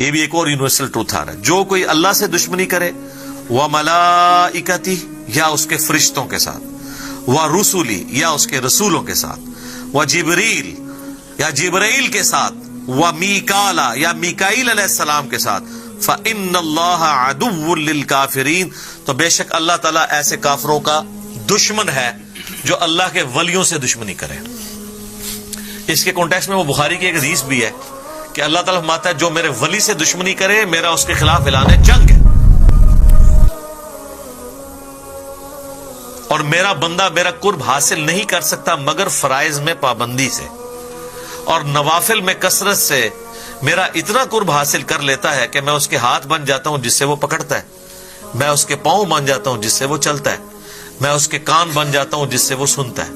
یہ بھی ایک اور یونیورسل ٹروتھ آ رہا ہے. جو کوئی اللہ سے دشمنی کرے وَمَلَائِكَتِهِ یا اس کے فرشتوں کے ساتھ, وَرُسُلِهِ یا اس کے رسولوں کے ساتھ, وَجِبْرِيلَ یا جبرائیل کے ساتھ, وَمِيكَالَ یا میکائیل علیہ السلام کے ساتھ, فَإِنَّ اللَّهَ عَدُوٌّ لِّلْكَافِرِينَ تو بے شک اللہ تعالیٰ ایسے کافروں کا دشمن ہے جو اللہ کے ولیوں سے دشمنی کرے. اس کے کانٹیکسٹ میں وہ بخاری کی ایک حدیث بھی ہے کہ اللہ تعالیٰ فرماتا ہے جو میرے ولی سے دشمنی کرے میرا اس کے خلاف اعلان جنگ ہے, اور میرا بندہ میرا قرب حاصل نہیں کر سکتا مگر فرائض میں پابندی سے, اور نوافل میں کثرت سے میرا اتنا قرب حاصل کر لیتا ہے کہ میں اس کے ہاتھ بن جاتا ہوں جس سے وہ پکڑتا ہے, میں اس کے پاؤں بن جاتا ہوں جس سے وہ چلتا ہے, میں اس کے کان بن جاتا ہوں جس سے وہ سنتا ہے,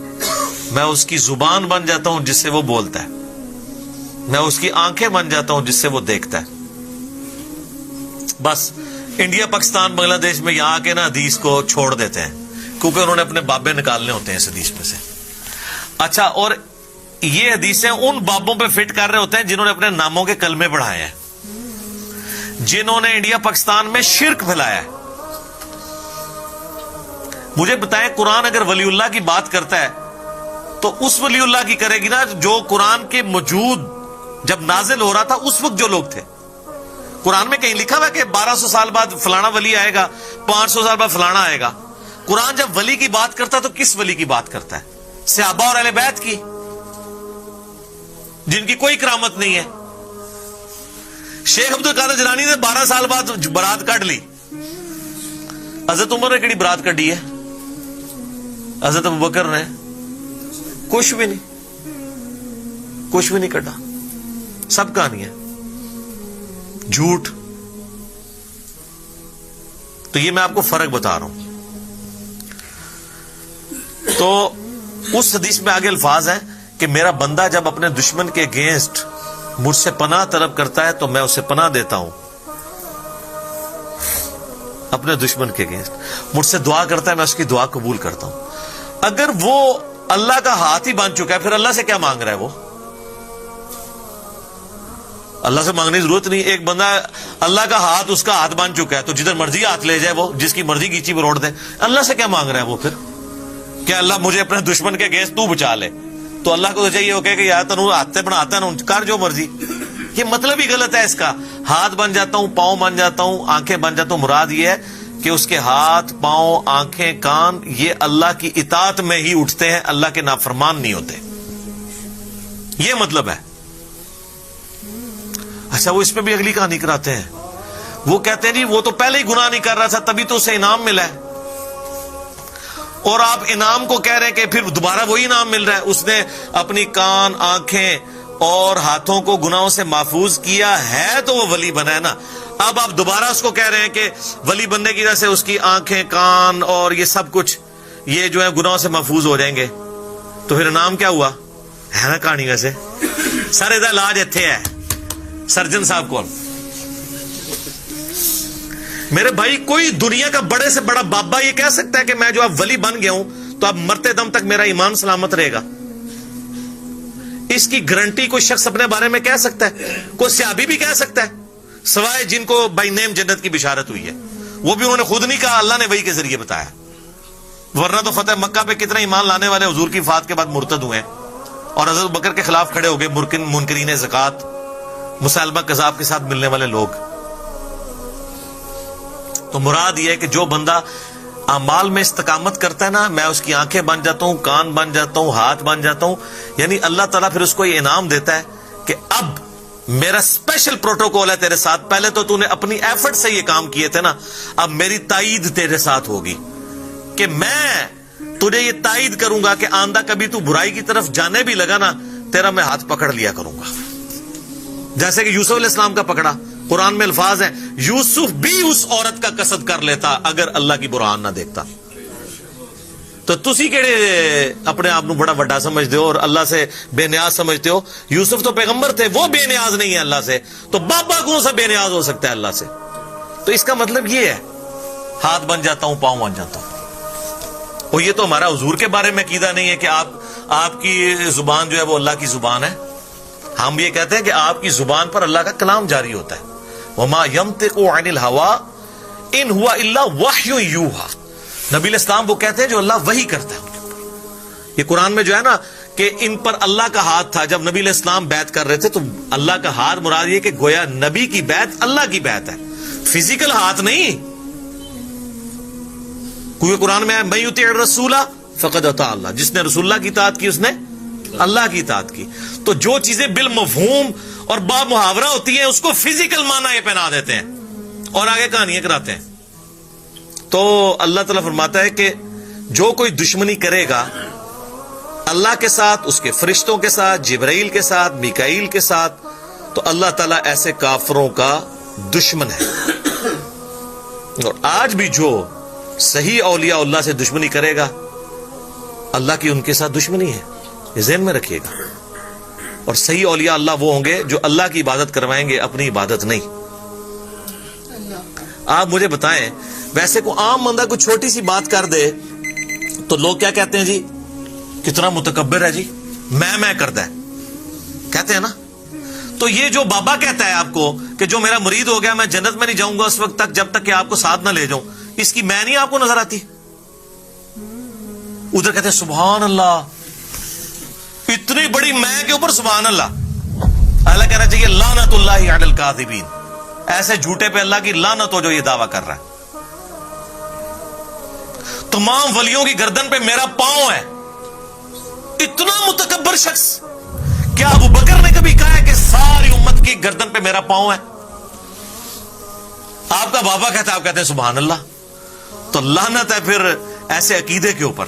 میں اس کی زبان بن جاتا ہوں جس سے وہ بولتا ہے, میں اس کی آنکھیں بن جاتا ہوں جس سے وہ دیکھتا ہے. بس انڈیا پاکستان بنگلہ دیش میں یہاں کے نا حدیث کو چھوڑ دیتے ہیں کیونکہ انہوں نے اپنے بابے نکالنے ہوتے ہیں اس حدیث میں سے. اچھا, اور یہ حدیثیں ان بابوں پہ فٹ کر رہے ہوتے ہیں جنہوں نے اپنے ناموں کے کلمے پڑھائے ہیں, جنہوں نے انڈیا پاکستان میں شرک پھیلایا ہے. مجھے بتائیں قرآن اگر ولی اللہ کی بات کرتا ہے تو اس ولی اللہ کی کرے گی نا جو قرآن کے موجود جب نازل ہو رہا تھا اس وقت جو لوگ تھے. قرآن میں کہیں لکھا ہوا کہ 1200 سال بعد فلانا ولی آئے گا, 500 سال بعد فلانا آئے گا. قرآن جب ولی کی بات کرتا ہے تو کس ولی کی بات کرتا ہے؟ صحابہ اور اہل بیت کی, جن کی کوئی کرامت نہیں ہے. شیخ عبد القادر جیلانی نے 12 سال بعد برات کاٹ لی. حضرت عمر نے کہڑی برات کٹی ہے؟ حضرت ابوبکر نے کچھ بھی نہیں کٹا. سب کہانی ہے جھوٹ. تو یہ میں آپ کو فرق بتا رہا ہوں. تو اس حدیث میں آگے الفاظ ہیں کہ میرا بندہ جب اپنے دشمن کے اگینسٹ مجھ سے پناہ طلب کرتا ہے تو میں اسے پناہ دیتا ہوں. اپنے دشمن کے اگینسٹ مجھ سے دعا کرتا ہے, میں اس کی دعا قبول کرتا ہوں. اگر وہ اللہ کا ہاتھ ہی بن چکا ہے پھر اللہ سے کیا مانگ رہا ہے؟ وہ اللہ سے مانگنے کی ضرورت نہیں. ایک بندہ اللہ کا ہاتھ اس کا ہاتھ بن چکا ہے تو جدھر مرضی ہاتھ لے جائے, وہ جس کی مرضی گیچی بروڑ دے. اللہ سے کیا مانگ رہا ہے وہ پھر؟ کہ اللہ مجھے اپنے دشمن کے اگینسٹ تو بچا لے. تو اللہ کو تو چاہیے وہ کہے کہ یار تنو ہاتھ بناتا ہے نا, کر جو مرضی. یہ مطلب ہی غلط ہے اس کا. ہاتھ بن جاتا ہوں, پاؤں بن جاتا ہوں, آنکھیں بن جاتا ہوں, مراد یہ ہے کہ اس کے ہاتھ, پاؤں, آنکھیں, کان یہ اللہ کی اطاعت میں ہی اٹھتے ہیں, اللہ کے نافرمان نہیں ہوتے. یہ مطلب ہے. اچھا, وہ اس پہ بھی اگلی کہانی کراتے ہیں. وہ کہتے ہیں جی وہ تو پہلے ہی گناہ نہیں کر رہا تھا تبھی تو اسے انعام ملا ہے, اور آپ انعام کو کہہ رہے ہیں کہ پھر دوبارہ وہی انعام مل رہا ہے. اس نے اپنی کان, آنکھیں اور ہاتھوں کو گناہوں سے محفوظ کیا ہے تو وہ ولی بنا ہے نا. اب آپ دوبارہ اس کو کہہ رہے ہیں کہ ولی بننے کی وجہ سے اس کی آنکھیں, کان اور یہ سب کچھ یہ جو ہے گناہوں سے محفوظ ہو جائیں گے. تو پھر انعام کیا ہوا ہے نا کہانی ویسے. سارے دا علاج اتنے ہے سرجن صاحب کو. میرے بھائی کوئی دنیا کا بڑے سے بڑا بابا یہ کہہ سکتا ہے کہ میں جو اب ولی بن گیا ہوں تو اب مرتے دم تک میرا ایمان سلامت رہے گا؟ اس کی گارنٹی کوئی شخص اپنے بارے میں کہہ سکتا ہے؟ کوئی صحابی بھی کہہ سکتا ہے سوائے جن کو بائی نیم جنت کی بشارت ہوئی ہے. وہ بھی انہوں نے خود نہیں کہا, اللہ نے وحی کے ذریعے بتایا. ورنہ تو فتح مکہ پہ کتنے ایمان لانے والے حضور کی وفات کے بعد مرتد ہوئے اور حضرت بکر کے خلاف کھڑے ہو گئے منکرین زکات, مسلمہ کذاب کے ساتھ ملنے والے لوگ. تو مراد یہ ہے کہ جو بندہ اعمال میں استقامت کرتا ہے نا, میں اس کی آنکھیں بن جاتا ہوں, کان بن جاتا ہوں, ہاتھ بن جاتا ہوں. یعنی اللہ تعالیٰ پھر اس کو یہ انعام دیتا ہے کہ اب میرا اسپیشل پروٹوکول ہے تیرے ساتھ. پہلے تو تو نے اپنی ایفرٹ سے یہ کام کیے تھے نا, اب میری تائید تیرے ساتھ ہوگی کہ میں تجھے یہ تائید کروں گا کہ آندہ کبھی تو برائی کی طرف جانے بھی لگا نا, تیرا میں ہاتھ پکڑ لیا کروں گا. جیسے کہ یوسف علیہ السلام کا پکڑا. قرآن میں الفاظ ہیں یوسف بھی اس عورت کا قصد کر لیتا اگر اللہ کی برہان نہ دیکھتا. تو تسی کہڑے اپنے آپ بڑا وڈا سمجھتے ہو اور اللہ سے بے نیاز سمجھتے ہو؟ یوسف تو پیغمبر تھے, وہ بے نیاز نہیں ہے اللہ سے, تو بابا کون سا بے نیاز ہو سکتا ہے اللہ سے؟ تو اس کا مطلب یہ ہے ہاتھ بن جاتا ہوں, پاؤں بن جاتا ہوں. اور یہ تو ہمارا حضور کے بارے میں عقیدہ نہیں ہے کہ آپ کی زبان جو ہے وہ اللہ کی زبان ہے. ہم یہ کہتے ہیں کہ آپ کی زبان پر اللہ کا کلام جاری ہوتا ہے. وما ينطق عن الهوى ان هو الا وحی یوحی. نبی علیہ السلام وہ کہتے ہیں جو اللہ وحی کرتا ہے. یہ قرآن میں جو ہے نا کہ ان پر اللہ کا ہاتھ تھا جب نبی علیہ السلام بیعت کر رہے تھے, تو اللہ کا ہاتھ مراد یہ کہ گویا نبی کی بیعت اللہ کی بیعت ہے, فزیکل ہاتھ نہیں. کوئی قرآن میں ہے من یطع الرسول فقد اطاع اللہ, جس نے رسول اللہ کی اطاعت کی اس نے اللہ کی اطاعت کی. تو جو چیزیں بالمفہوم اور با محاورہ ہوتی ہیں اس کو فزیکل معنی یہ پہنا دیتے ہیں اور آگے کہانیاں کراتے ہیں. تو اللہ تعالیٰ فرماتا ہے کہ جو کوئی دشمنی کرے گا اللہ کے ساتھ, اس کے فرشتوں کے ساتھ, جبرائیل کے ساتھ, میکائیل کے ساتھ, تو اللہ تعالیٰ ایسے کافروں کا دشمن ہے. اور آج بھی جو صحیح اولیاء اللہ سے دشمنی کرے گا اللہ کی ان کے ساتھ دشمنی ہے, یہ ذہن میں رکھیے گا. اور صحیح اولیاء اللہ وہ ہوں گے جو اللہ کی عبادت کروائیں گے, اپنی عبادت نہیں. آپ مجھے بتائیں, ویسے کو عام بندہ کوئی چھوٹی سی بات کر دے تو لوگ کیا کہتے ہیں, جی کتنا متکبر ہے, جی میں کرتا ہے, کہتے ہیں نا. تو یہ جو بابا کہتا ہے آپ کو کہ جو میرا مرید ہو گیا میں جنت میں نہیں جاؤں گا اس وقت تک جب تک کہ آپ کو ساتھ نہ لے جاؤں, اس کی میں نہیں آپ کو نظر آتی. ادھر کہتے ہیں سبحان اللہ, اتنی بڑی میں کے اوپر سبحان اللہ. اللہ کہنا چاہیے لعنت اللہ علی الکاذبین, ایسے جھوٹے پہ اللہ کی لعنت ہو جو یہ دعویٰ کر رہا ہے. تمام ولیوں کی گردن پہ میرا پاؤں ہے. اتنا متکبر شخص, کیا ابو بکر نے کبھی کہا ہے کہ ساری امت کی گردن پہ میرا پاؤں ہے؟ آپ کا بابا کہتا ہے, آپ کہتے ہیں سبحان اللہ. تو لعنت ہے پھر ایسے عقیدے کے اوپر.